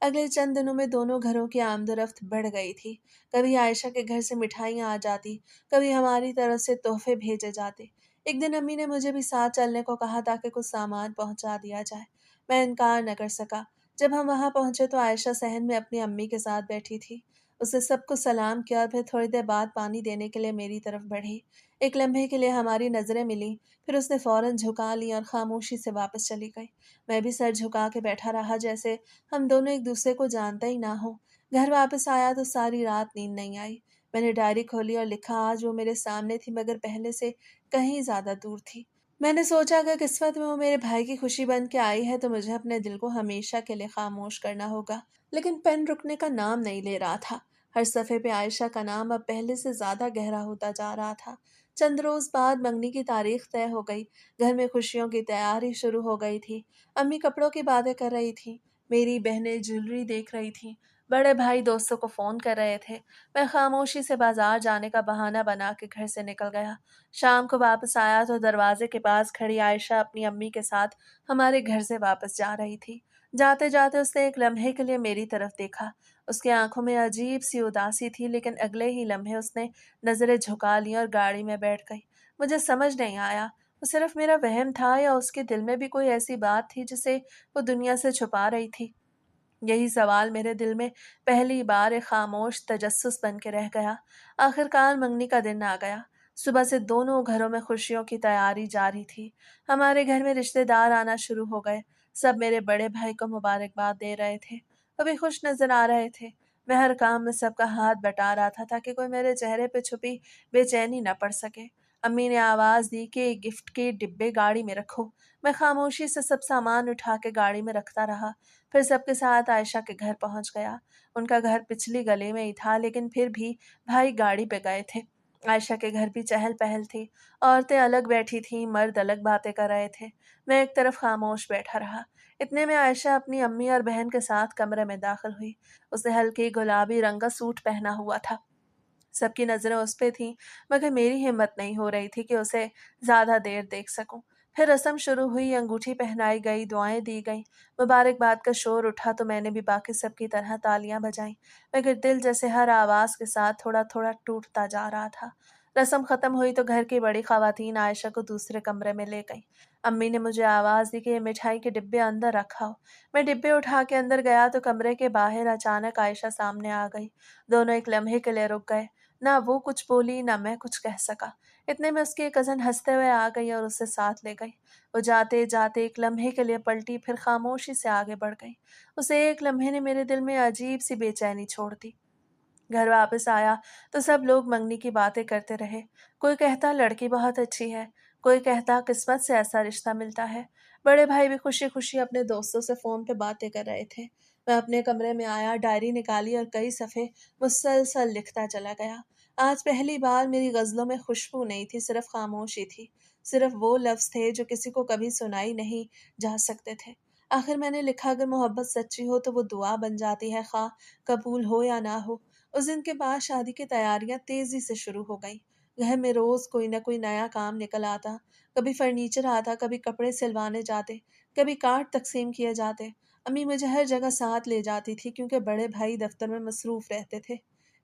اگلے چند دنوں میں دونوں گھروں کی آمد و رفت بڑھ گئی تھی۔ کبھی عائشہ کے گھر سے مٹھائیاں آ جاتی، کبھی ہماری طرف سے تحفے بھیجے جاتے۔ ایک دن امی نے مجھے بھی ساتھ چلنے کو کہا تاکہ کچھ سامان پہنچا دیا جائے۔ میں انکار نہ کر سکا۔ جب ہم وہاں پہنچے تو عائشہ صحن میں اپنی امی کے ساتھ بیٹھی تھی۔ اسے سب کو سلام کیا اور پھر تھوڑی دیر بعد پانی دینے کے لیے میری طرف بڑھی۔ ایک لمحے کے لیے ہماری نظریں ملیں، پھر اس نے فوراً جھکا لی اور خاموشی سے واپس چلی گئی۔ میں بھی سر جھکا کے بیٹھا رہا، جیسے ہم دونوں ایک دوسرے کو جانتے ہی نہ ہوں۔ گھر واپس آیا تو ساری رات نیند نہیں آئی۔ میں نے ڈائری کھولی اور لکھا، آج وہ میرے سامنے تھی مگر پہلے سے کہیں زیادہ دور تھی۔ میں نے سوچا کہ قسمت میں وہ میرے بھائی کی خوشی بن کے آئی ہے تو مجھے اپنے دل کو ہمیشہ کے لیے خاموش کرنا ہوگا۔ لیکن پین رکنے کا نام نہیں لے رہا تھا۔ ہر صفحے پہ عائشہ کا نام اب پہلے سے زیادہ گہرا ہوتا جا رہا تھا۔ چند روز بعد منگنی کی تاریخ طے ہو گئی۔ گھر میں خوشیوں کی تیاری شروع ہو گئی تھی۔ امی کپڑوں کی باتیں کر رہی تھی، میری بہنیں جیولری دیکھ رہی تھیں، بڑے بھائی دوستوں کو فون کر رہے تھے۔ میں خاموشی سے بازار جانے کا بہانہ بنا کے گھر سے نکل گیا۔ شام کو واپس آیا تو دروازے کے پاس کھڑی عائشہ اپنی امی کے ساتھ ہمارے گھر سے واپس جا رہی تھی۔ جاتے جاتے اس نے ایک لمحے کے لیے میری طرف دیکھا۔ اس کی آنکھوں میں عجیب سی اداسی تھی، لیکن اگلے ہی لمحے اس نے نظریں جھکا لی اور گاڑی میں بیٹھ گئی۔ مجھے سمجھ نہیں آیا، وہ صرف میرا وہم تھا یا اس کے دل میں بھی کوئی ایسی بات تھی جسے وہ دنیا سے چھپا رہی تھی۔ یہی سوال میرے دل میں پہلی بار ایک خاموش تجسس بن کے رہ گیا۔ آخر کار منگنی کا دن آ گیا۔ صبح سے دونوں گھروں میں خوشیوں کی تیاری جاری تھی۔ ہمارے گھر میں رشتہ دار آنا شروع ہو گئے۔ سب میرے بڑے بھائی کو مبارکباد دے رہے تھے، وہ بھی خوش نظر آ رہے تھے۔ میں ہر کام میں سب کا ہاتھ بٹا رہا تھا تاکہ کوئی میرے چہرے پہ چھپی بے چینی نہ پڑ سکے۔ امی نے آواز دی کہ گفٹ کے ڈبے گاڑی میں رکھو۔ میں خاموشی سے سب سامان اٹھا کے گاڑی میں رکھتا رہا، پھر سب کے ساتھ عائشہ کے گھر پہنچ گیا۔ ان کا گھر پچھلی گلی میں ہی تھا، لیکن پھر بھی بھائی گاڑی پہ گئے تھے۔ عائشہ کے گھر بھی چہل پہل تھی، عورتیں الگ بیٹھی تھیں، مرد الگ باتیں کر رہے تھے۔ میں ایک طرف خاموش بیٹھا رہا۔ اتنے میں عائشہ اپنی امی اور بہن کے ساتھ کمرے میں داخل ہوئی۔ اس نے ہلکی گلابی رنگ کا سوٹ پہنا ہوا تھا۔ سب کی نظریں اس پہ تھیں، مگر میری ہمت نہیں ہو رہی تھی کہ اسے زیادہ دیر دیکھ سکوں۔ پھر رسم شروع ہوئی، انگوٹھی پہنائی گئی، دعائیں دی گئیں، مبارکباد کا شور اٹھا تو میں نے بھی باقی سب کی طرح تالیاں بجائیں، مگر دل جیسے ہر آواز کے ساتھ تھوڑا تھوڑا ٹوٹتا جا رہا تھا۔ رسم ختم ہوئی تو گھر کی بڑی خواتین عائشہ کو دوسرے کمرے میں لے گئیں۔ امی نے مجھے آواز دی کہ یہ مٹھائی کے ڈبے اندر رکھا ہو۔ میں ڈبے اٹھا کے اندر گیا تو کمرے کے باہر اچانک عائشہ سامنے آ گئی۔ دونوں ایک لمحے کے لیے رک گئے، نہ وہ کچھ بولی نہ میں کچھ کہہ سکا۔ اتنے میں اس کی کزن ہنستے ہوئے آ گئی اور اسے ساتھ لے گئی۔ وہ جاتے جاتے ایک لمحے کے لیے پلٹی، پھر خاموشی سے آگے بڑھ گئی۔ اسے ایک لمحے نے میرے دل میں عجیب سی بے چینی چھوڑ دی۔ گھر واپس آیا تو سب لوگ منگنی کی باتیں کرتے رہے۔ کوئی کہتا لڑکی بہت اچھی ہے، کوئی کہتا قسمت سے ایسا رشتہ ملتا ہے۔ بڑے بھائی بھی خوشی خوشی اپنے دوستوں سے فون پہ باتیں کر رہے تھے۔ میں اپنے کمرے میں آیا، ڈائری نکالی اور کئی صفحے مسلسل لکھتا چلا گیا۔ آج پہلی بار میری غزلوں میں خوشبو نہیں تھی، صرف خاموشی تھی۔ صرف وہ لفظ تھے جو کسی کو کبھی سنائی نہیں جا سکتے تھے۔ آخر میں نے لکھا، اگر محبت سچی ہو تو وہ دعا بن جاتی ہے، خواہ قبول ہو یا نہ ہو۔ اس دن کے بعد شادی کی تیاریاں تیزی سے شروع ہو گئیں۔ گھر میں روز کوئی نہ کوئی نیا کام نکل آتا، کبھی فرنیچر آتا، کبھی کپڑے سلوانے جاتے، کبھی کارڈ تقسیم کیے جاتے۔ امی مجھے ہر جگہ ساتھ لے جاتی تھی کیونکہ بڑے بھائی دفتر میں مصروف رہتے تھے۔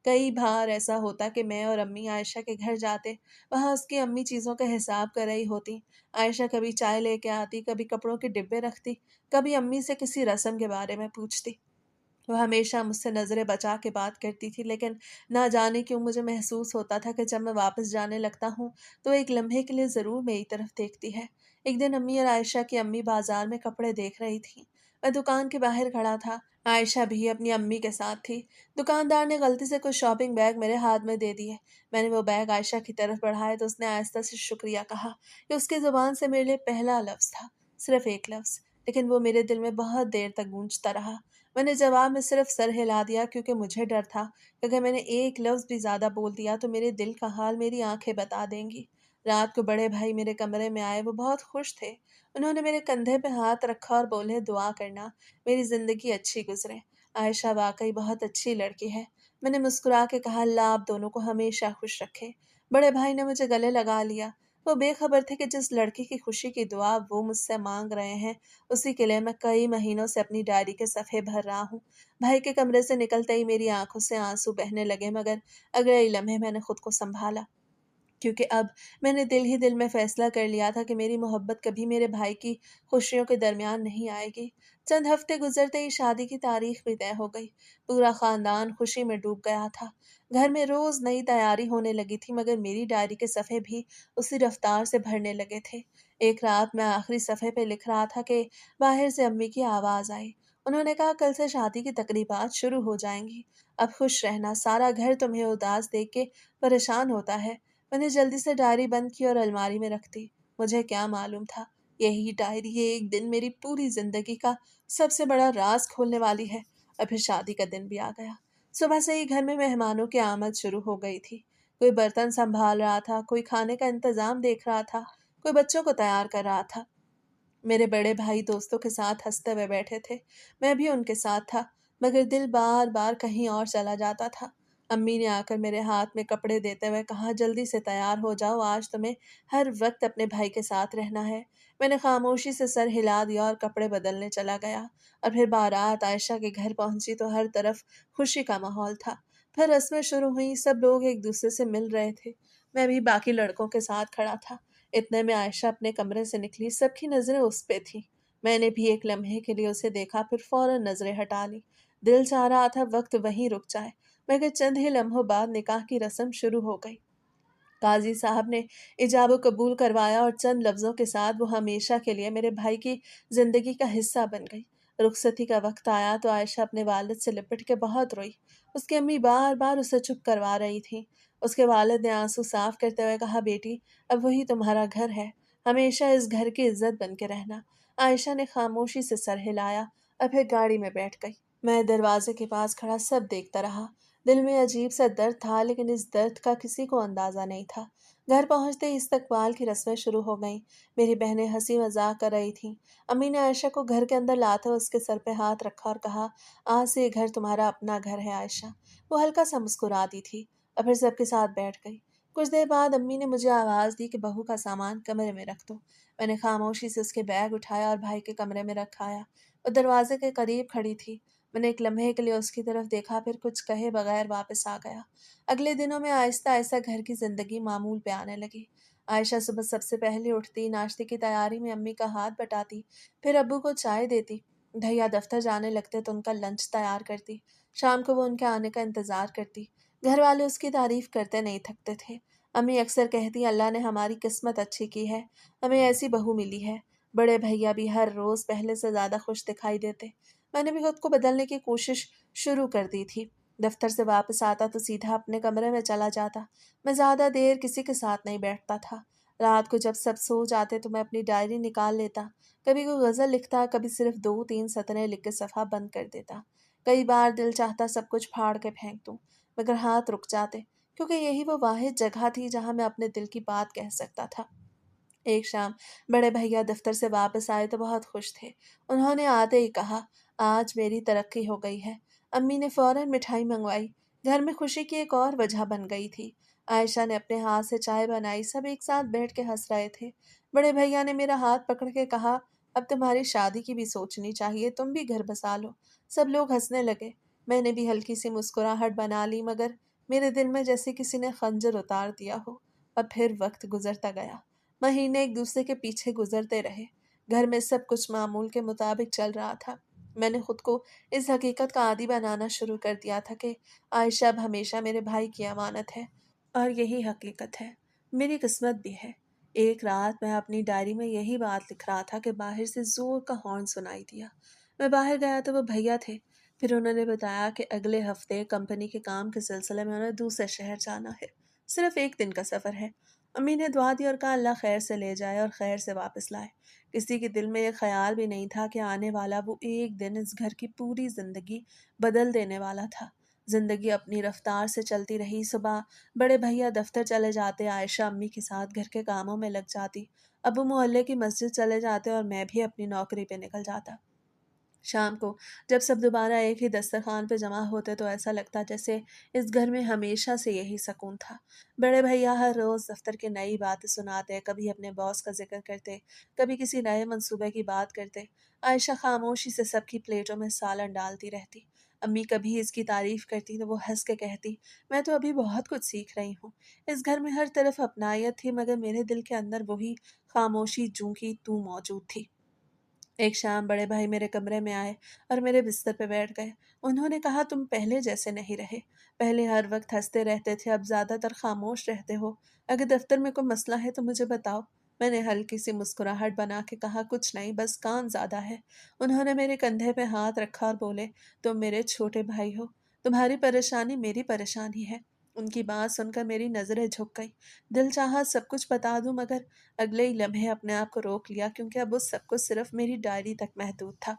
کئی بار ایسا ہوتا کہ میں اور امی عائشہ کے گھر جاتے، وہاں اس کی امی چیزوں کا حساب کر رہی ہوتی۔ عائشہ کبھی چائے لے کے آتی، کبھی کپڑوں کے ڈبے رکھتی، کبھی امی سے کسی رسم کے بارے میں پوچھتی۔ وہ ہمیشہ مجھ سے نظریں بچا کے بات کرتی تھی، لیکن نہ جانے کیوں مجھے محسوس ہوتا تھا کہ جب میں واپس جانے لگتا ہوں تو ایک لمحے کے لیے ضرور میری طرف دیکھتی ہے۔ ایک دن امی اور عائشہ کی امی بازار میں کپڑے دیکھ رہی تھیں۔ میں دکان کے باہر کھڑا تھا، عائشہ بھی اپنی امی کے ساتھ تھی۔ دکاندار نے غلطی سے کچھ شاپنگ بیگ میرے ہاتھ میں دے دیے۔ میں نے وہ بیگ عائشہ کی طرف بڑھائے تو اس نے آہستہ سے شکریہ کہا۔ یہ اس کی زبان سے میرے لیے پہلا لفظ تھا، صرف ایک لفظ، لیکن وہ میرے دل میں بہت دیر تک گونجتا رہا۔ میں نے جواب میں صرف سر ہلا دیا کیونکہ مجھے ڈر تھا کہ اگر میں نے ایک لفظ بھی زیادہ بول دیا تو میرے دل کا حال میری آنکھیں بتا دیں گی۔ رات کو بڑے بھائی میرے کمرے میں آئے، وہ بہت خوش تھے۔ انہوں نے میرے کندھے پہ ہاتھ رکھا اور بولے، دعا کرنا میری زندگی اچھی گزرے، عائشہ واقعی بہت اچھی لڑکی ہے۔ میں نے مسکرا کے کہا، اللہ آپ دونوں کو ہمیشہ خوش رکھے۔ بڑے بھائی نے مجھے گلے لگا لیا۔ وہ بے خبر تھے کہ جس لڑکی کی خوشی کی دعا وہ مجھ سے مانگ رہے ہیں، اسی کے لیے میں کئی مہینوں سے اپنی ڈائری کے صفحے بھر رہا ہوں۔ بھائی کے کمرے سے نکلتے ہی میری آنکھوں سے آنسو بہنے لگے، مگر اگلے ہی لمحے میں نے خود کو سنبھالا، کیونکہ اب میں نے دل ہی دل میں فیصلہ کر لیا تھا کہ میری محبت کبھی میرے بھائی کی خوشیوں کے درمیان نہیں آئے گی۔ چند ہفتے گزرتے ہی شادی کی تاریخ بھی طے ہو گئی۔ پورا خاندان خوشی میں ڈوب گیا تھا۔ گھر میں روز نئی تیاری ہونے لگی تھی، مگر میری ڈائری کے صفحے بھی اسی رفتار سے بھرنے لگے تھے۔ ایک رات میں آخری صفحے پہ لکھ رہا تھا کہ باہر سے امی کی آواز آئی۔ انہوں نے کہا کل سے شادی کی تقریبات شروع ہو جائیں گی، اب خوش رہنا، سارا گھر تمہیں اداس دیکھ کے پریشان ہوتا ہے۔ میں نے جلدی سے ڈائری بند کی اور الماری میں رکھ دی۔ مجھے کیا معلوم تھا یہی ڈائری ایک دن میری پوری زندگی کا سب سے بڑا راز کھولنے والی ہے۔ اور پھر شادی کا دن بھی آ گیا۔ صبح سے ہی گھر میں مہمانوں کی آمد شروع ہو گئی تھی۔ کوئی برتن سنبھال رہا تھا، کوئی کھانے کا انتظام دیکھ رہا تھا، کوئی بچوں کو تیار کر رہا تھا۔ میرے بڑے بھائی دوستوں کے ساتھ ہنستے ہوئے بیٹھے تھے، میں بھی ان کے ساتھ تھا، مگر دل بار بار کہیں اور چلا جاتا تھا۔ امی نے آ کر میرے ہاتھ میں کپڑے دیتے ہوئے کہا جلدی سے تیار ہو جاؤ، آج تمہیں ہر وقت اپنے بھائی کے ساتھ رہنا ہے۔ میں نے خاموشی سے سر ہلا دیا اور کپڑے بدلنے چلا گیا۔ اور پھر بارات عائشہ کے گھر پہنچی تو ہر طرف خوشی کا ماحول تھا۔ پھر رسمیں شروع ہوئیں، سب لوگ ایک دوسرے سے مل رہے تھے، میں بھی باقی لڑکوں کے ساتھ کھڑا تھا۔ اتنے میں عائشہ اپنے کمرے سے نکلی، سب کی نظریں اس پہ تھیں۔ میں نے بھی ایک لمحے کے لیے اسے دیکھا، پھر فوراً نظریں ہٹا لی۔ دل چاہ رہا تھا وقت وہیں رک جائے، مگر چند ہی لمحوں بعد نکاح کی رسم شروع ہو گئی۔ قاضی صاحب نے ایجاب و قبول کروایا اور چند لفظوں کے ساتھ وہ ہمیشہ کے لیے میرے بھائی کی زندگی کا حصہ بن گئی۔ رخصتی کا وقت آیا تو عائشہ اپنے والد سے لپٹ کے بہت روئی۔ اس کی امی بار بار اسے چپ کروا رہی تھیں۔ اس کے والد نے آنسو صاف کرتے ہوئے کہا بیٹی اب وہی تمہارا گھر ہے، ہمیشہ اس گھر کی عزت بن کے رہنا۔ عائشہ نے خاموشی سے سر ہلایا اور پھر گاڑی میں بیٹھ گئی۔ میں دروازے کے پاس کھڑا سب دیکھتا رہا۔ دل میں عجیب سا درد تھا، لیکن اس درد کا کسی کو اندازہ نہیں تھا۔ گھر پہنچتے ہی استقبال کی رسمیں شروع ہو گئیں۔ میری بہنیں ہنسی مذاق کر رہی تھیں۔ امی نے عائشہ کو گھر کے اندر لاتے ہوئے اس کے سر پہ ہاتھ رکھا اور کہا آج سے یہ گھر تمہارا اپنا گھر ہے عائشہ۔ وہ ہلکا سا مسکرا دی تھی اور پھر سب کے ساتھ بیٹھ گئی۔ کچھ دیر بعد امی نے مجھے آواز دی کہ بہو کا سامان کمرے میں رکھ دو۔ میں نے خاموشی سے اس کے بیگ اٹھایا اور بھائی کے کمرے میں رکھایا۔ وہ دروازے کے قریب کھڑی تھی۔ میں نے ایک لمحے کے لیے اس کی طرف دیکھا، پھر کچھ کہے بغیر واپس آ گیا۔ اگلے دنوں میں آہستہ آہستہ گھر کی زندگی معمول پہ آنے لگی۔ عائشہ صبح سب سے پہلے اٹھتی، ناشتے کی تیاری میں امی کا ہاتھ بٹاتی، پھر ابو کو چائے دیتی۔ بھیا دفتر جانے لگتے تو ان کا لنچ تیار کرتی۔ شام کو وہ ان کے آنے کا انتظار کرتی۔ گھر والے اس کی تعریف کرتے نہیں تھکتے تھے۔ امی اکثر کہتی اللہ نے ہماری قسمت اچھی کی ہے، ہمیں ایسی بہو ملی ہے۔ بڑے بھیا بھی ہر روز پہلے سے زیادہ خوش دکھائی دیتے۔ میں نے بھی خود کو بدلنے کی کوشش شروع کر دی تھی۔ دفتر سے واپس آتا تو سیدھا اپنے کمرے میں چلا جاتا۔ میں زیادہ دیر کسی کے ساتھ نہیں بیٹھتا تھا۔ رات کو جب سب سو جاتے تو میں اپنی ڈائری نکال لیتا۔ کبھی کوئی غزل لکھتا، کبھی صرف 2-3 سطریں لکھ کے صفحہ بند کر دیتا۔ کئی بار دل چاہتا سب کچھ پھاڑ کے پھینک دوں، مگر ہاتھ رک جاتے، کیونکہ یہی وہ واحد جگہ تھی جہاں میں اپنے دل کی بات کہہ سکتا تھا۔ ایک شام بڑے بھیا دفتر سے واپس آئے تو بہت خوش تھے۔ انہوں نے آتے ہی کہا آج میری ترقی ہو گئی ہے۔ امی نے فوراً مٹھائی منگوائی۔ گھر میں خوشی کی ایک اور وجہ بن گئی تھی۔ عائشہ نے اپنے ہاتھ سے چائے بنائی، سب ایک ساتھ بیٹھ کے ہنس رہے تھے۔ بڑے بھیا نے میرا ہاتھ پکڑ کے کہا اب تمہاری شادی کی بھی سوچنی چاہیے، تم بھی گھر بسا لو۔ سب لوگ ہنسنے لگے۔ میں نے بھی ہلکی سی مسکراہٹ بنا لی، مگر میرے دل میں جیسے کسی نے خنجر اتار دیا ہو۔ اب پھر وقت گزرتا گیا، مہینے ایک دوسرے کے پیچھے گزرتے رہے۔ گھر میں سب کچھ معمول کے مطابق چل رہا تھا۔ میں نے خود کو اس حقیقت کا عادی بنانا شروع کر دیا تھا کہ عائشہ اب ہمیشہ میرے بھائی کی امانت ہے، اور یہی حقیقت ہے، میری قسمت بھی ہے۔ ایک رات میں اپنی ڈائری میں یہی بات لکھ رہا تھا کہ باہر سے زور کا ہارن سنائی دیا۔ میں باہر گیا تو وہ بھیا تھے۔ پھر انہوں نے بتایا کہ اگلے ہفتے کمپنی کے کام کے سلسلے میں انہیں دوسرے شہر جانا ہے، صرف 1 دن کا سفر ہے۔ امی نے دعا دی اور کہا اللہ خیر سے لے جائے اور خیر سے واپس لائے۔ کسی کے دل میں یہ خیال بھی نہیں تھا کہ آنے والا وہ 1 دن اس گھر کی پوری زندگی بدل دینے والا تھا۔ زندگی اپنی رفتار سے چلتی رہی۔ صبح بڑے بھیا دفتر چلے جاتے، عائشہ امی کے ساتھ گھر کے کاموں میں لگ جاتی، ابو محلے کی مسجد چلے جاتے اور میں بھی اپنی نوکری پہ نکل جاتا۔ شام کو جب سب دوبارہ ایک ہی دسترخوان پہ جمع ہوتے تو ایسا لگتا جیسے اس گھر میں ہمیشہ سے یہی سکون تھا۔ بڑے بھیا ہر روز دفتر کی نئی باتیں سناتے، کبھی اپنے باس کا ذکر کرتے، کبھی کسی نئے منصوبے کی بات کرتے۔ عائشہ خاموشی سے سب کی پلیٹوں میں سالن ڈالتی رہتی۔ امی کبھی اس کی تعریف کرتی تو وہ ہنس کے کہتی، میں تو ابھی بہت کچھ سیکھ رہی ہوں۔ اس گھر میں ہر طرف اپنائیت تھی، مگر میرے دل کے اندر وہی خاموشی جوں کی توں موجود تھی۔ ایک شام بڑے بھائی میرے کمرے میں آئے اور میرے بستر پہ بیٹھ گئے۔ انہوں نے کہا، تم پہلے جیسے نہیں رہے۔ پہلے ہر وقت ہنستے رہتے تھے، اب زیادہ تر خاموش رہتے ہو۔ اگر دفتر میں کوئی مسئلہ ہے تو مجھے بتاؤ۔ میں نے ہلکی سی مسکراہٹ بنا کے کہا، کچھ نہیں، بس کام زیادہ ہے۔ انہوں نے میرے کندھے پہ ہاتھ رکھا اور بولے، تم میرے چھوٹے بھائی ہو، تمہاری پریشانی میری پریشانی ہے۔ ان کی بات سن کر میری نظریں جھک گئی۔ دل چاہا سب کچھ بتا دوں، مگر اگلے ہی لمحے اپنے آپ کو روک لیا، کیونکہ اب اس سب کچھ صرف میری ڈائری تک محدود تھا۔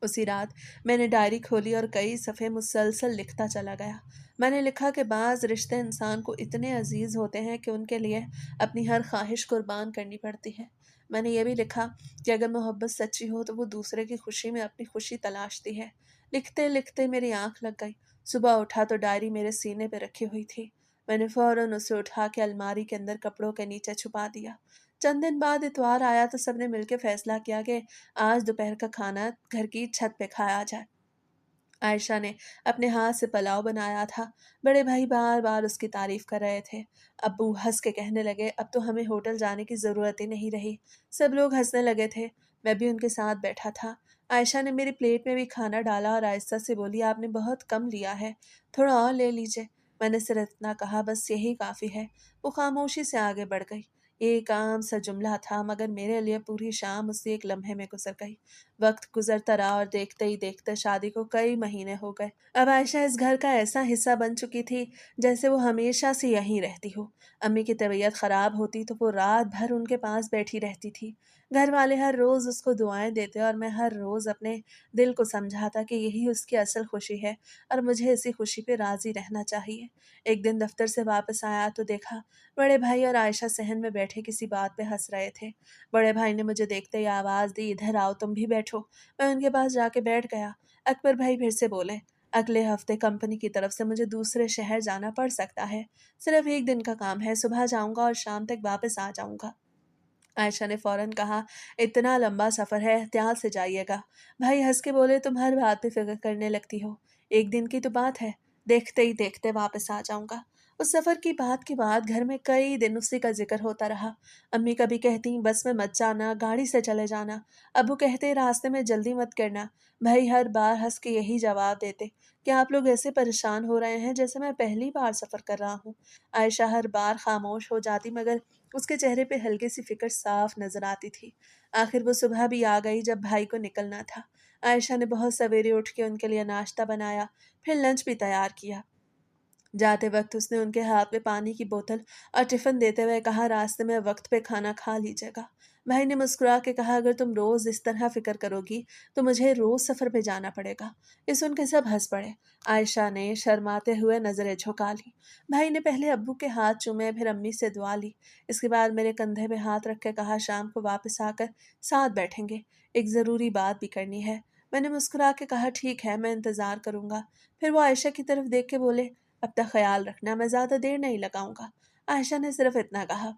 اسی رات میں نے ڈائری کھولی اور کئی صفحے مسلسل لکھتا چلا گیا۔ میں نے لکھا کہ بعض رشتے انسان کو اتنے عزیز ہوتے ہیں کہ ان کے لیے اپنی ہر خواہش قربان کرنی پڑتی ہے۔ میں نے یہ بھی لکھا کہ اگر محبت سچی ہو تو وہ دوسرے کی خوشی میں اپنی خوشی تلاشتی ہے۔ لکھتے لکھتے میری آنکھ لگ گئی۔ صبح اٹھا تو ڈائری میرے سینے پہ رکھی ہوئی تھی۔ میں نے فوراً اسے اٹھا کے الماری کے اندر کپڑوں کے نیچے چھپا دیا۔ چند دن بعد اتوار آیا تو سب نے مل کے فیصلہ کیا کہ آج دوپہر کا کھانا گھر کی چھت پہ کھایا جائے۔ عائشہ نے اپنے ہاتھ سے پلاؤ بنایا تھا۔ بڑے بھائی بار بار اس کی تعریف کر رہے تھے۔ ابو ہنس کے کہنے لگے، اب تو ہمیں ہوٹل جانے کی ضرورت ہی نہیں رہی۔ سب لوگ ہنسنے لگے تھے، میں بھی ان کے ساتھ بیٹھا تھا۔ عائشہ نے میری پلیٹ میں بھی کھانا ڈالا اور آہستہ سے بولی، آپ نے بہت کم لیا ہے، تھوڑا اور لے لیجیے۔ میں نے صرف اتنا کہا، بس یہی کافی ہے۔ وہ خاموشی سے آگے بڑھ گئی۔ یہ ایک عام سا جملہ تھا، مگر میرے لیے پوری شام اسی ایک لمحے میں گزر گئی۔ وقت گزرتا رہا اور دیکھتے ہی دیکھتے شادی کو کئی مہینے ہو گئے۔ اب عائشہ اس گھر کا ایسا حصہ بن چکی تھی جیسے وہ ہمیشہ سے یہیں رہتی ہو۔ امی کی طبیعت خراب ہوتی تو وہ رات بھر ان کے پاس بیٹھی رہتی تھی۔ گھر والے ہر روز اس کو دعائیں دیتے اور میں ہر روز اپنے دل کو سمجھاتا کہ یہی اس کی اصل خوشی ہے اور مجھے اسی خوشی پہ راضی رہنا چاہیے۔ ایک دن دفتر سے واپس آیا تو دیکھا بڑے بھائی اور عائشہ صحن میں بیٹھے کسی بات پہ ہنس رہے تھے۔ بڑے بھائی نے مجھے دیکھتے ہی آواز دی، ادھر آؤ، تم بھی بیٹھو۔ میں ان کے پاس جا کے بیٹھ گیا۔ اکبر بھائی پھر سے بولے، اگلے ہفتے کمپنی کی طرف سے مجھے دوسرے شہر جانا پڑ سکتا ہے۔ صرف ایک دن کا کام ہے، صبح جاؤں گا اور شام تک واپس آ جاؤں گا۔ عائشہ نے فوراً کہا، اتنا لمبا سفر ہے، احتیاط سے جائیے گا۔ بھائی ہنس کے بولے، تم ہر بات پہ فکر کرنے لگتی ہو، ایک دن کی تو بات ہے، دیکھتے ہی دیکھتے واپس آ جاؤں گا۔ اس سفر کی بات کے بعد گھر میں کئی دن اسی کا ذکر ہوتا رہا۔ امی کبھی کہتی، بس میں مت جانا، گاڑی سے چلے جانا۔ ابو کہتے، راستے میں جلدی مت کرنا۔ بھائی ہر بار ہنس کے یہی جواب دیتے کہ آپ لوگ ایسے پریشان ہو رہے ہیں جیسے میں پہلی بار سفر کر رہا ہوں۔ عائشہ ہر بار خاموش ہو جاتی، مگر اس کے چہرے پہ ہلکی سی فکر صاف نظر آتی تھی۔ آخر وہ صبح بھی آ گئی جب بھائی کو نکلنا تھا۔ عائشہ نے بہت سویرے اٹھ کے ان کے لیے ناشتہ بنایا، پھر لنچ بھی تیار کیا۔ جاتے وقت اس نے ان کے ہاتھ میں پانی کی بوتل اور ٹفن دیتے ہوئے کہا، راستے میں وقت پہ کھانا کھا لیجیے گا۔ بھائی نے مسکرا کے کہا، اگر تم روز اس طرح فکر کرو گی تو مجھے روز سفر پہ جانا پڑے گا۔ یہ سن کے سب ہنس پڑے۔ عائشہ نے شرماتے ہوئے نظریں جھکا لی۔ بھائی نے پہلے ابو کے ہاتھ چومے، پھر امی سے دعا لی۔ اس کے بعد میرے کندھے پہ ہاتھ رکھ کے کہا، شام کو واپس آ کر ساتھ بیٹھیں گے، ایک ضروری بات بھی کرنی ہے۔ میں نے مسکرا کے کہا، ٹھیک ہے، میں انتظار کروں گا۔ پھر وہ عائشہ کی طرف دیکھ کے بولے، اب تک خیال رکھنا، میں زیادہ دیر نہیں لگاؤں گا۔ عائشہ نے صرف اتنا کہا،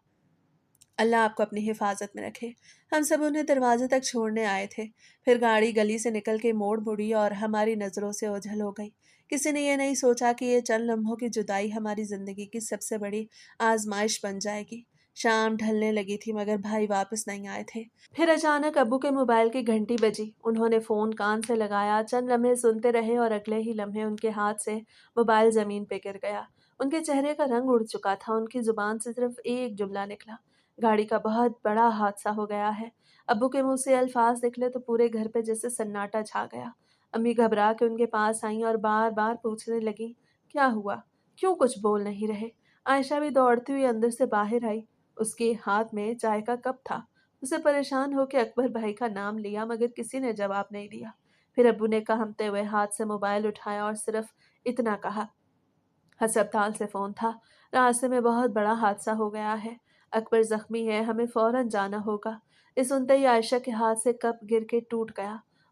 اللہ آپ کو اپنی حفاظت میں رکھے۔ ہم سب انہیں دروازے تک چھوڑنے آئے تھے۔ پھر گاڑی گلی سے نکل کے موڑ مڑی اور ہماری نظروں سے اوجھل ہو گئی۔ کسی نے یہ نہیں سوچا کہ یہ چند لمحوں کی جدائی ہماری زندگی کی سب سے بڑی آزمائش بن جائے گی۔ شام ڈھلنے لگی تھی مگر بھائی واپس نہیں آئے تھے۔ پھر اچانک ابو کے موبائل کی گھنٹی بجی۔ انہوں نے فون کان سے لگایا، چند لمحے سنتے رہے اور اگلے ہی لمحے ان کے ہاتھ سے موبائل زمین پہ گر گیا۔ ان کے چہرے کا رنگ اڑ چکا تھا، ان کی زبان سے صرف ایک جملہ نکلا، گاڑی کا بہت بڑا حادثہ ہو گیا ہے۔ ابو کے منہ سے الفاظ نکلے تو پورے گھر پہ جیسے سناٹا چھا گیا۔ امی گھبرا کے ان کے پاس آئیں اور بار بار پوچھنے لگی، کیا ہوا؟ کیوں کچھ بول نہیں رہے؟ عائشہ بھی دوڑتی ہوئی اندر سے باہر آئی۔ اس کے ہاتھ میں چائے کا کپ تھا۔ اسے پریشان ہو کے اکبر بھائی کا نام لیا مگر کسی نے جواب نہیں دیا۔ پھر ابو نے کہمتے ہوئے ہاتھ سے موبائل اٹھایا اور صرف اتنا کہا، ہسپتال سے فون تھا، راستے میں بہت بڑا حادثہ ہو گیا ہے، اکبر زخمی ہے، ہمیں فوراً جانا ہوگا۔ یہ سنتے ہی عائشہ کے ہاتھ سے کپ گر کے ٹوٹ گیا۔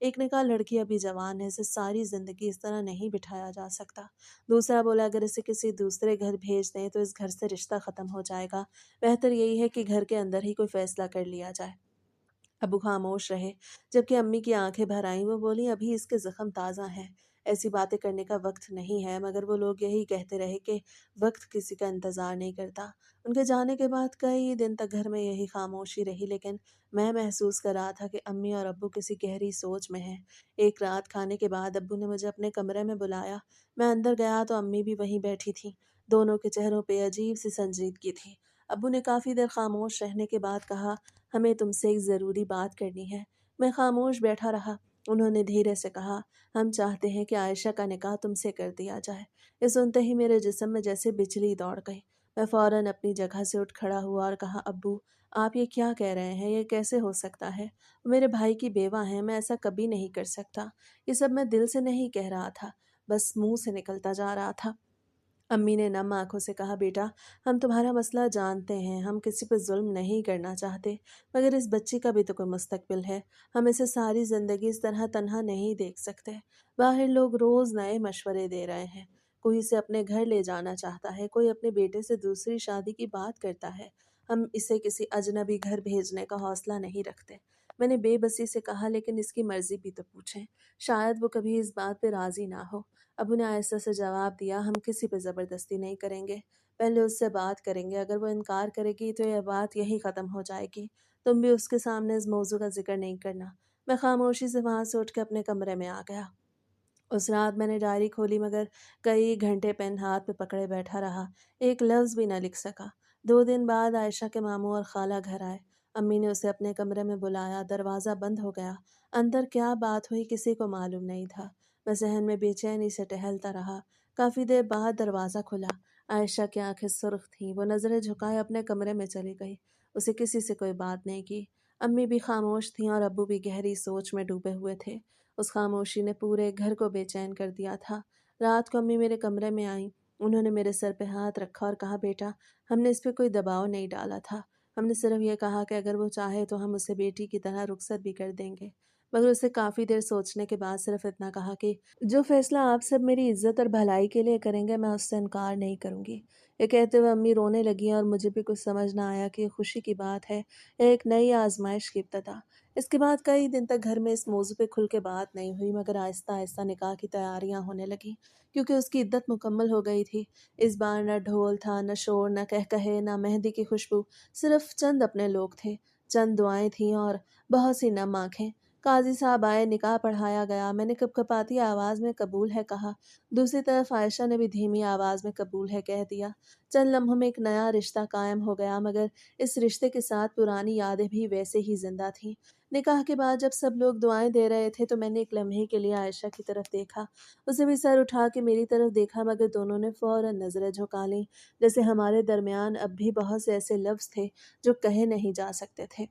ایک نے کہا لڑکی ابھی جوان ہے، اسے ساری زندگی اس طرح نہیں بٹھایا جا سکتا۔ دوسرا بولا اگر اسے کسی دوسرے گھر بھیج دیں تو اس گھر سے رشتہ ختم ہو جائے گا، بہتر یہی ہے کہ گھر کے اندر ہی کوئی فیصلہ کر لیا جائے۔ ابو خاموش رہے، جبکہ امی کی آنکھیں بھر آئیں۔ وہ بولی ابھی اس کے زخم تازہ ہیں، ایسی باتیں کرنے کا وقت نہیں ہے، مگر وہ لوگ یہی کہتے رہے کہ وقت کسی کا انتظار نہیں کرتا۔ ان کے جانے کے بعد کئی دن تک گھر میں یہی خاموشی رہی، لیکن میں محسوس کر رہا تھا کہ امی اور ابو کسی گہری سوچ میں ہیں۔ ایک رات کھانے کے بعد ابو نے مجھے اپنے کمرے میں بلایا۔ میں اندر گیا تو امی بھی وہیں بیٹھی تھیں، دونوں کے چہروں پہ عجیب سی سنجیدگی تھی۔ ابو نے کافی دیر خاموش رہنے کے بعد کہا ہمیں تم سے ایک ضروری بات کرنی ہے۔ میں خاموش بیٹھا رہا۔ انہوں نے دھیرے سے کہا ہم چاہتے ہیں کہ عائشہ کا نکاح تم سے کر دیا جائے۔ یہ سنتے ہی میرے جسم میں جیسے بجلی دوڑ گئی۔ میں فوراً اپنی جگہ سے اٹھ کھڑا ہوا اور کہا ابو آپ یہ کیا کہہ رہے ہیں، یہ کیسے ہو سکتا ہے؟ وہ میرے بھائی کی بیوہ ہیں، میں ایسا کبھی نہیں کر سکتا۔ یہ سب میں دل سے نہیں کہہ رہا تھا، بس منہ سے نکلتا جا رہا تھا۔ امی نے نم آنکھوں سے کہا بیٹا ہم تمہارا مسئلہ جانتے ہیں، ہم کسی پر ظلم نہیں کرنا چاہتے، مگر اس بچی کا بھی تو کوئی مستقبل ہے، ہم اسے ساری زندگی اس طرح تنہا نہیں دیکھ سکتے۔ باہر لوگ روز نئے مشورے دے رہے ہیں، کوئی اسے اپنے گھر لے جانا چاہتا ہے، کوئی اپنے بیٹے سے دوسری شادی کی بات کرتا ہے، ہم اسے کسی اجنبی گھر بھیجنے کا حوصلہ نہیں رکھتے۔ میں نے بے بسی سے کہا لیکن اس کی مرضی بھی تو پوچھیں، شاید وہ کبھی اس بات پہ راضی نہ ہو۔ ابو نے آہستہ سے جواب دیا ہم کسی پہ زبردستی نہیں کریں گے، پہلے اس سے بات کریں گے، اگر وہ انکار کرے گی تو یہ بات یہی ختم ہو جائے گی، تم بھی اس کے سامنے اس موضوع کا ذکر نہیں کرنا۔ میں خاموشی سے وہاں سے اٹھ کے اپنے کمرے میں آ گیا۔ اس رات میں نے ڈائری کھولی مگر کئی گھنٹے پین ہاتھ میں پکڑے بیٹھا رہا، ایک لفظ بھی نہ لکھ سکا۔ 2 دن بعد عائشہ کے ماموں اور خالہ گھر آئے۔ امی نے اسے اپنے کمرے میں بلایا، دروازہ بند ہو گیا۔ اندر کیا بات ہوئی کسی کو معلوم نہیں تھا۔ میں ذہن میں بے چینی سے ٹہلتا رہا۔ کافی دیر بعد دروازہ کھلا۔ عائشہ کی آنکھیں سرخ تھیں، وہ نظریں جھکائے اپنے کمرے میں چلی گئی، اسے کسی سے کوئی بات نہیں کی۔ امی بھی خاموش تھیں اور ابو بھی گہری سوچ میں ڈوبے ہوئے تھے۔ اس خاموشی نے پورے گھر کو بے چین کر دیا تھا۔ رات کو امی میرے کمرے میں آئیں، انہوں نے میرے سر پہ ہاتھ رکھا اور کہا بیٹا ہم نے اس پہ کوئی دباؤ نہیں ڈالا تھا، ہم نے صرف یہ کہا کہ اگر وہ چاہے تو ہم اسے بیٹی کی طرح رخصت بھی کر دیں گے، مگر اسے کافی دیر سوچنے کے بعد صرف اتنا کہا کہ جو فیصلہ آپ سب میری عزت اور بھلائی کے لیے کریں گے میں اس سے انکار نہیں کروں گی۔ یہ کہتے ہوئے امی رونے لگیں اور مجھے بھی کچھ سمجھ نہ آیا کہ یہ خوشی کی بات ہے یا ایک نئی آزمائش کی ابتدا۔ اس کے بعد کئی دن تک گھر میں اس موضوع پہ کھل کے بات نہیں ہوئی، مگر آہستہ آہستہ نکاح کی تیاریاں ہونے لگیں کیونکہ اس کی عدت مکمل ہو گئی تھی۔ اس بار نہ ڈھول تھا، نہ شور، نہ کہے، نہ مہندی کی خوشبو، صرف چند اپنے لوگ تھے، چند دعائیں تھیں اور بہت سی نم آنکھیں۔ قاضی صاحب آئے، نکاح پڑھایا گیا، میں نے کپ کپاتی آواز میں قبول ہے کہا، دوسری طرف عائشہ نے بھی دھیمی آواز میں قبول ہے کہہ دیا۔ چند لمحوں میں ایک نیا رشتہ قائم ہو گیا، مگر اس رشتے کے ساتھ پرانی یادیں بھی ویسے ہی زندہ تھیں۔ نکاح کے بعد جب سب لوگ دعائیں دے رہے تھے تو میں نے ایک لمحے کے لیے عائشہ کی طرف دیکھا، اسے بھی سر اٹھا کے میری طرف دیکھا، مگر دونوں نے فوراً نظریں جھکا لیں، جیسے ہمارے درمیان اب بھی بہت سے ایسے لفظ تھے جو کہے نہیں جا سکتے تھے۔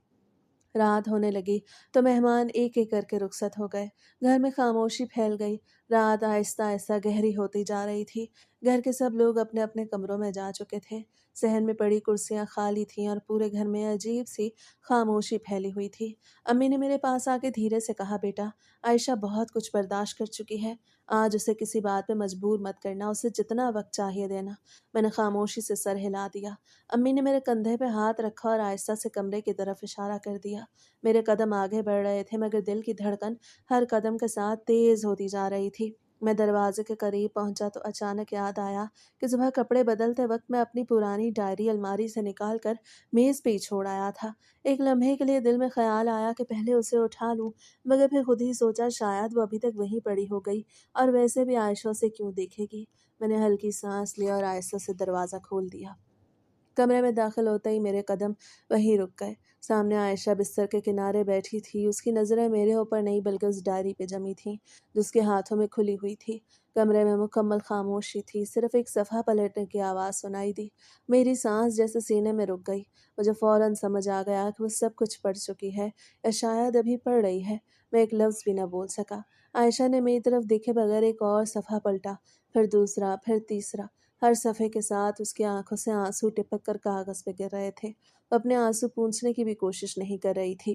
رات ہونے لگی تو مہمان ایک ایک کر کے رخصت ہو گئے، گھر میں خاموشی پھیل گئی۔ رات آہستہ آہستہ گہری ہوتی جا رہی تھی، گھر کے سب لوگ اپنے اپنے کمروں میں جا چکے تھے، صحن میں پڑی کرسیاں خالی تھیں اور پورے گھر میں عجیب سی خاموشی پھیلی ہوئی تھی۔ امی نے میرے پاس آ کے دھیرے سے کہا بیٹا عائشہ بہت کچھ برداشت کر چکی ہے، آج اسے کسی بات پہ مجبور مت کرنا، اسے جتنا وقت چاہیے دینا۔ میں نے خاموشی سے سر ہلا دیا۔ امی نے میرے کندھے پہ ہاتھ رکھا اور آہستہ سے کمرے کی طرف اشارہ کر دیا۔ میرے قدم آگے بڑھ رہے تھے مگر دل کی دھڑکن ہر قدم کے ساتھ تیز ہوتی جا رہی تھی۔ میں دروازے کے قریب پہنچا تو اچانک یاد آیا کہ صبح کپڑے بدلتے وقت میں اپنی پرانی ڈائری الماری سے نکال کر میز پہ ہی چھوڑ آیا تھا۔ ایک لمحے کے لیے دل میں خیال آیا کہ پہلے اسے اٹھا لوں، مگر پھر خود ہی سوچا شاید وہ ابھی تک وہیں پڑی ہو گئی اور ویسے بھی عائشہ سے کیوں دیکھے گی۔ میں نے ہلکی سانس لیا اور آہستہ سے دروازہ کھول دیا۔ کمرے میں داخل ہوتے ہی میرے قدم وہیں رک گئے۔ سامنے عائشہ بستر کے کنارے بیٹھی تھی، اس کی نظریں میرے اوپر نہیں بلکہ اس ڈائری پہ جمی تھیں جو اس کے ہاتھوں میں کھلی ہوئی تھی۔ کمرے میں مکمل خاموشی تھی، صرف ایک صفحہ پلٹنے کی آواز سنائی دی۔ میری سانس جیسے سینے میں رک گئی، مجھے فوراً سمجھ آ گیا کہ وہ سب کچھ پڑھ چکی ہے یا شاید ابھی پڑھ رہی ہے۔ میں ایک لفظ بھی نہ بول سکا۔ عائشہ نے میری طرف دیکھے بغیر ایک اور صفحہ پلٹا، پھر دوسرا، پھر تیسرا۔ ہر صفحے کے ساتھ اس کی آنکھوں سے آنسو ٹپک کر کاغذ پہ گر رہے تھے، وہ اپنے آنسو پونچھنے کی بھی کوشش نہیں کر رہی تھی۔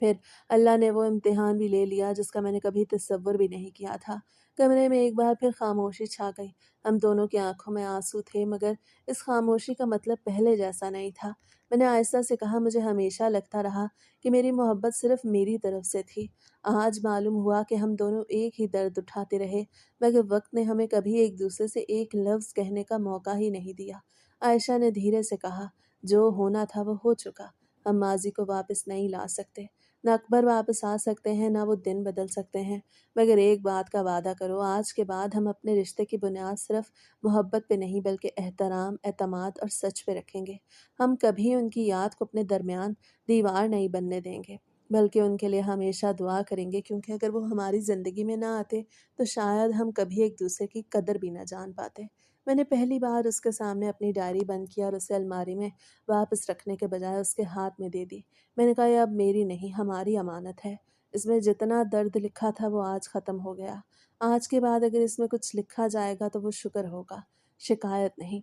پھر اللہ نے وہ امتحان بھی لے لیا جس کا میں نے کبھی تصور بھی نہیں کیا تھا۔ کمرے میں ایک بار پھر خاموشی چھا گئی۔ ہم دونوں کی آنکھوں میں آنسو تھے، مگر اس خاموشی کا مطلب پہلے جیسا نہیں تھا۔ میں نے آہستہ سے کہا، مجھے ہمیشہ لگتا رہا کہ میری محبت صرف میری طرف سے تھی۔ آج معلوم ہوا کہ ہم دونوں ایک ہی درد اٹھاتے رہے، مگر وقت نے ہمیں کبھی ایک دوسرے سے ایک لفظ کہنے کا موقع ہی نہیں دیا۔ عائشہ نے دھیرے سے کہا، جو ہونا تھا وہ ہو چکا۔ ہم ماضی کو واپس نہیں لا سکتے، نہ اکبر واپس آ سکتے ہیں، نہ وہ دن بدل سکتے ہیں، مگر ایک بات کا وعدہ کرو، آج کے بعد ہم اپنے رشتے کی بنیاد صرف محبت پہ نہیں بلکہ احترام، اعتماد اور سچ پہ رکھیں گے۔ ہم کبھی ان کی یاد کو اپنے درمیان دیوار نہیں بننے دیں گے، بلکہ ان کے لیے ہمیشہ دعا کریں گے، کیونکہ اگر وہ ہماری زندگی میں نہ آتے تو شاید ہم کبھی ایک دوسرے کی قدر بھی نہ جان پاتے۔ میں نے پہلی بار اس کے سامنے اپنی ڈائری بند کی اور اسے الماری میں واپس رکھنے کے بجائے اس کے ہاتھ میں دے دی۔ میں نے کہا، یہ اب میری نہیں، ہماری امانت ہے۔ اس میں جتنا درد لکھا تھا وہ آج ختم ہو گیا۔ آج کے بعد اگر اس میں کچھ لکھا جائے گا تو وہ شکر ہوگا، شکایت نہیں۔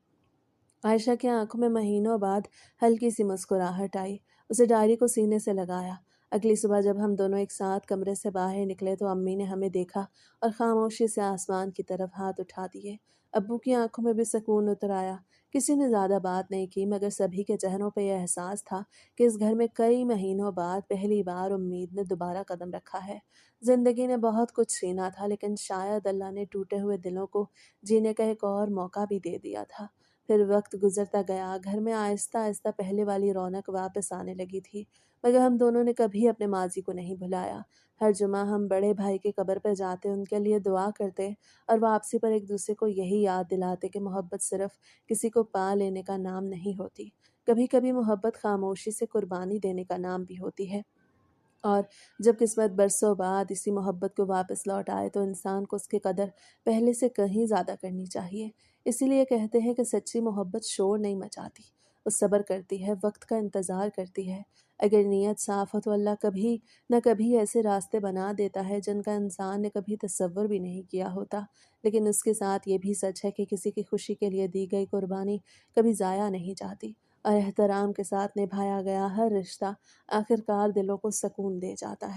عائشہ کی آنکھوں میں مہینوں بعد ہلکی سی مسکراہٹ آئی۔ اسے ڈائری کو سینے سے لگایا۔ اگلی صبح جب ہم دونوں ایک ساتھ کمرے سے باہر نکلے تو امی نے ہمیں دیکھا اور خاموشی سے آسمان کی طرف ہاتھ اٹھا دیے۔ ابو کی آنکھوں میں بھی سکون اتر آیا۔ کسی نے زیادہ بات نہیں کی، مگر سبھی کے چہروں پہ یہ احساس تھا کہ اس گھر میں کئی مہینوں بعد پہلی بار امید نے دوبارہ قدم رکھا ہے۔ زندگی نے بہت کچھ چھینا تھا، لیکن شاید اللہ نے ٹوٹے ہوئے دلوں کو جینے کا ایک اور موقع بھی دے دیا تھا۔ پھر وقت گزرتا گیا، گھر میں آہستہ آہستہ پہلے والی رونق واپس آنے لگی تھی، مگر ہم دونوں نے کبھی اپنے ماضی کو نہیں بھلایا۔ ہر جمعہ ہم بڑے بھائی کی قبر پہ جاتے، ان کے لیے دعا کرتے اور واپسی پر ایک دوسرے کو یہی یاد دلاتے کہ محبت صرف کسی کو پا لینے کا نام نہیں ہوتی، کبھی کبھی محبت خاموشی سے قربانی دینے کا نام بھی ہوتی ہے۔ اور جب قسمت برسوں بعد اسی محبت کو واپس لوٹ آئے تو انسان کو اس کی قدر پہلے سے کہیں زیادہ کرنی چاہیے۔ اسی لیے کہتے ہیں کہ سچی محبت شور نہیں مچاتی، وہ صبر کرتی ہے، وقت کا انتظار کرتی ہے۔ اگر نیت صاف ہو تو اللہ کبھی نہ کبھی ایسے راستے بنا دیتا ہے جن کا انسان نے کبھی تصور بھی نہیں کیا ہوتا، لیکن اس کے ساتھ یہ بھی سچ ہے کہ کسی کی خوشی کے لیے دی گئی قربانی کبھی ضائع نہیں جاتی، اور احترام کے ساتھ نبھایا گیا ہر رشتہ آخرکار دلوں کو سکون دے جاتا ہے۔